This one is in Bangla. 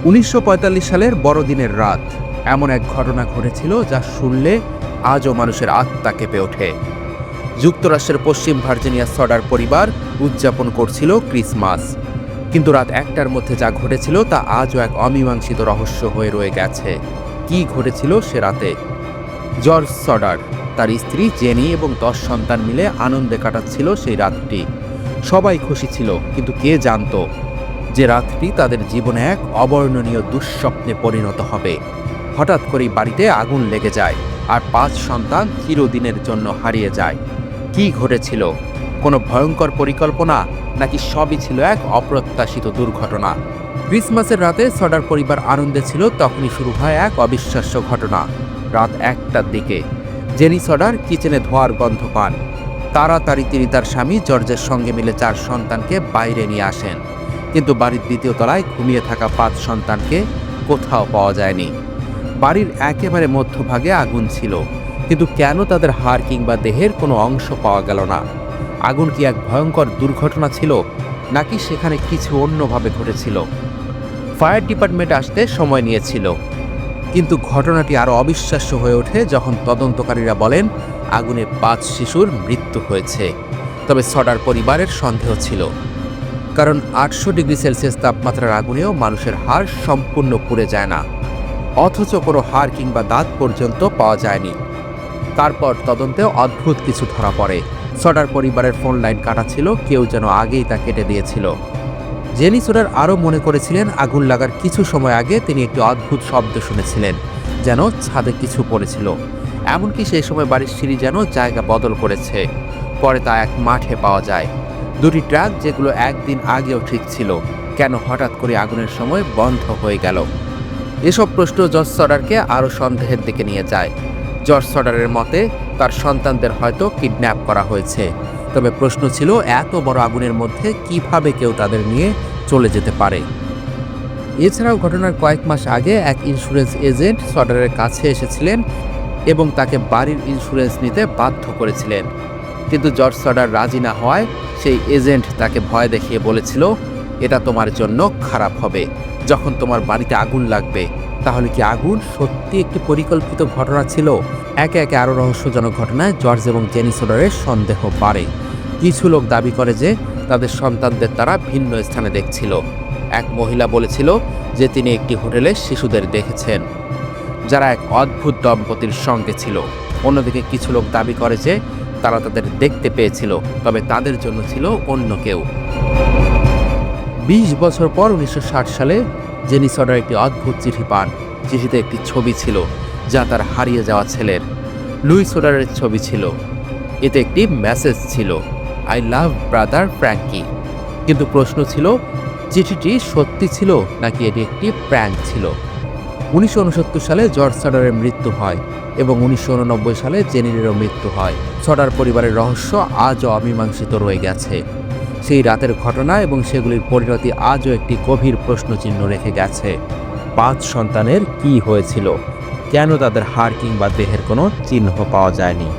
1945 সালের বড়দিনের রাত এমন এক ঘটনা ঘটেছিল যা শুনলে আজও মানুষের আত্মা কেঁপে ওঠে। যুক্তরাষ্ট্রের পশ্চিম ভার্জিনিয়া সডার পরিবার উদযাপন করছিল ক্রিসমাস, কিন্তু রাত 1টার মধ্যে যা ঘটেছিল তা আজও এক অমীমাংসিত রহস্য হয়ে রয়ে গেছে। কি ঘটেছিল সে রাতে? জর্জ সডার, তার স্ত্রী জেনি এবং 10 সন্তান মিলে আনন্দে কাটাচ্ছিল সেই রাতটি। সবাই খুশি ছিল, কিন্তু কে জানতো যে রাতটি তাদের জীবনে এক অবর্ণনীয় দুঃস্বপ্নে পরিণত হবে। হঠাৎ করেই বাড়িতে আগুন লেগে যায় আর 5 সন্তান চিরদিনের জন্য হারিয়ে যায়। কি ঘটেছিল? কোনো ভয়ঙ্কর পরিকল্পনা, নাকি সবই ছিল এক অপ্রত্যাশিত দুর্ঘটনা? ক্রিসমাসের রাতে সডার পরিবার আনন্দে ছিল, তখনই শুরু হয় এক অবিশ্বাস্য ঘটনা। রাত 1টার দিকে জেনি সডার কিচেনে ধোঁয়ার গন্ধ পান। তাড়াতাড়ি তিনি তার স্বামী জর্জের সঙ্গে মিলে 4 সন্তানকে বাইরে নিয়ে আসেন, কিন্তু বাড়ির 2য় তলায় ঘুমিয়ে থাকা 5 সন্তানকে কোথাও পাওয়া যায়নি। বাড়ির একেবারে মধ্যভাগে আগুন ছিল, কিন্তু কেন তাদের হাড় কিংবা দেহের কোনো অংশ পাওয়া গেল না? আগুন কি এক ভয়ঙ্কর দুর্ঘটনা ছিল, নাকি সেখানে কিছু অন্যভাবে ঘটেছিল? ফায়ার ডিপার্টমেন্ট আসতে সময় নিয়েছিল, কিন্তু ঘটনাটি আরও অবিশ্বাস্য হয়ে ওঠে যখন তদন্তকারীরা বলেন আগুনে 5 শিশুর মৃত্যু হয়েছে। তবে সডার পরিবারের সন্দেহ ছিল, কারণ 800 ডিগ্রি সেলসিয়াস তাপমাত্রার আগুনেও মানুষের হাড় সম্পূর্ণ পুড়ে যায় না, অথচ কোনো হাড় কিংবা দাঁত পর্যন্ত পাওয়া যায়নি। তারপর তদন্তে অদ্ভুত কিছু ধরা পড়ে। সডার পরিবারের ফোন লাইন কাটা ছিল, কেউ যেন আগেই তা কেটে দিয়েছিল। জেনি সডার আরও মনে করেছিলেন আগুন লাগার কিছু সময় আগে তিনি একটি অদ্ভুত শব্দ শুনেছিলেন, যেন ছাদে কিছু পড়েছিল। এমনকি সেই সময় বাড়ির সিঁড়ি যেন জায়গা বদল করেছে। পরে তা এক মাঠে পাওয়া যায়। 2টি ট্রাক, যেগুলো একদিন আগেও ঠিক ছিল, কেন হঠাৎ করে আগুনের সময় বন্ধ হয়ে গেল? এসব প্রশ্ন জর্জ সডারকে আরও সন্দেহের দিকে নিয়ে যায়। জর্জ সডারের মতে তার সন্তানদের হয়তো কিডন্যাপ করা হয়েছে। তবে প্রশ্ন ছিল, এত বড় আগুনের মধ্যে কিভাবে কেউ তাদের নিয়ে চলে যেতে পারে? এছাড়াও ঘটনার কয়েক মাস আগে এক ইন্স্যুরেন্স এজেন্ট সডারের কাছে এসেছিলেন এবং তাকে বাড়ির ইন্স্যুরেন্স নিতে বাধ্য করেছিলেন, কিন্তু জর্জ সডার রাজি না হওয়ায় সেই এজেন্ট তাকে ভয় দেখিয়ে বলেছিল, এটা তোমার জন্য খারাপ হবে যখন তোমার বাড়িতে আগুন লাগবে। তাহলে কি আগুন সত্যি একটি পরিকল্পিত ঘটনা ছিল? একে একে আরও রহস্যজনক ঘটনায় জর্জ এবং জেনি সডারের সন্দেহ বাড়ে। কিছু লোক দাবি করে যে তাদের সন্তানদের তারা ভিন্ন স্থানে দেখছিল। এক মহিলা বলেছিল যে তিনি একটি হোটেলে শিশুদের দেখেছেন, যারা এক অদ্ভুত দম্পতির সঙ্গে ছিল। অন্যদিকে কিছু লোক দাবি করে যে তারা তাদের দেখতে পেয়েছিল, তবে তাদের জন্য ছিল অন্য কেউ। 20 বছর পর 1960 সালে জেনি সডার একটি অদ্ভুত চিঠি পান। চিঠিতে একটি ছবি ছিল, যা তার হারিয়ে যাওয়া ছেলের লুই সডারের ছবি ছিল। এতে একটি মেসেজ ছিল, আই লাভ ব্রাদার ফ্র্যাঙ্কি। কিন্তু প্রশ্ন ছিল, চিঠিটি সত্যি ছিল নাকি এটি একটি প্র্যাঙ্ক ছিল? 1969 সালে জর্জ সডারের মৃত্যু হয় এবং 1989 সালে জেনিরও মৃত্যু হয়। সডার পরিবারের রহস্য আজও অমীমাংসিত রয়ে গেছে। সেই রাতের ঘটনা এবং সেগুলির পরিণতি আজও একটি গভীর প্রশ্নচিহ্ন রেখে গেছে। 5 সন্তানের কি হয়েছিল? কেন তাদের হাড় কিংবা দেহের কোনো চিহ্ন পাওয়া যায়নি?